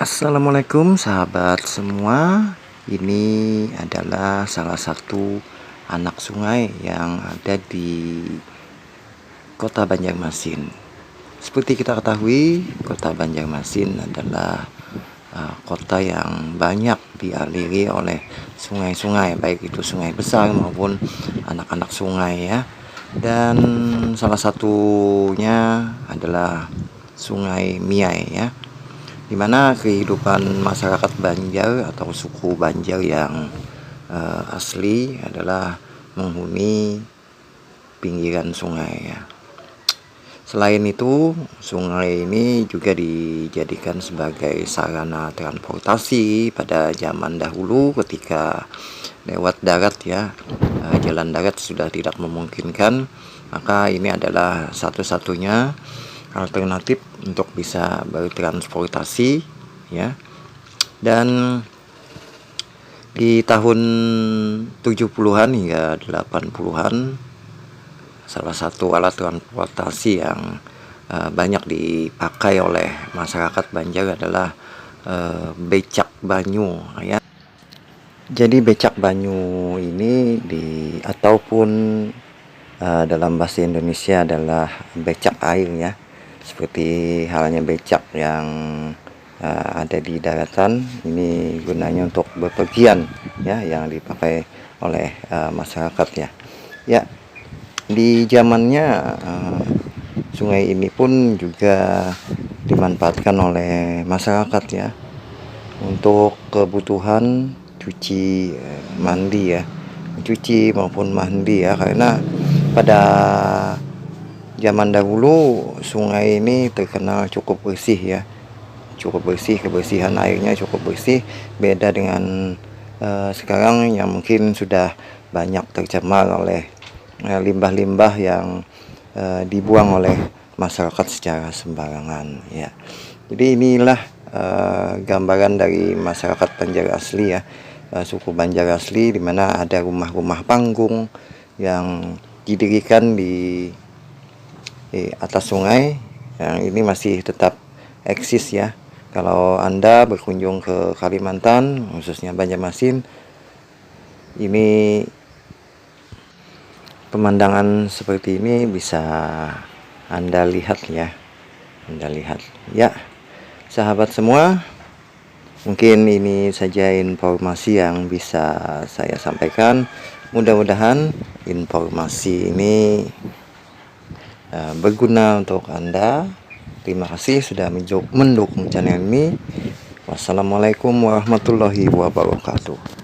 Assalamualaikum sahabat semua. Ini adalah salah satu anak sungai yang ada di Kota Banjarmasin. Seperti kita ketahui, Kota Banjarmasin adalah kota yang banyak dialiri oleh sungai-sungai, baik itu sungai besar maupun anak-anak sungai ya. Dan salah satunya adalah Sungai Miai ya, dimana kehidupan masyarakat Banjar atau suku Banjar yang asli adalah menghuni pinggiran sungai ya. Selain itu, sungai ini juga dijadikan sebagai sarana transportasi pada zaman dahulu ketika lewat darat ya, jalan darat sudah tidak memungkinkan, maka ini adalah satu-satunya alternatif untuk bisa bertransportasi ya. Dan di tahun 70-an hingga 80-an, salah satu alat transportasi yang banyak dipakai oleh masyarakat Banjar adalah becak banyu ya. Jadi becak banyu ini ataupun dalam bahasa Indonesia adalah becak air ya, seperti halnya becak yang ada di daratan. Ini gunanya untuk bepergian ya, yang dipakai oleh masyarakat ya. Ya, di zamannya sungai ini pun juga dimanfaatkan oleh masyarakat ya untuk kebutuhan cuci mandi ya, cuci maupun mandi ya, karena pada zaman dahulu sungai ini terkenal cukup bersih ya, cukup bersih, kebersihan airnya cukup bersih, beda dengan sekarang yang mungkin sudah banyak tercemar oleh limbah-limbah yang dibuang oleh masyarakat secara sembarangan ya. Jadi inilah gambaran dari masyarakat Banjar asli ya, suku Banjar asli, di mana ada rumah-rumah panggung yang didirikan di atas sungai yang ini masih tetap eksis ya. Kalau Anda berkunjung ke Kalimantan, khususnya Banjarmasin, ini pemandangan seperti ini bisa Anda lihat ya. Ya, sahabat semua, mungkin ini saja informasi yang bisa saya sampaikan. Mudah-mudahan informasi ini berguna untuk Anda. Terima kasih sudah mendukung channel ini. Wassalamualaikum warahmatullahi wabarakatuh.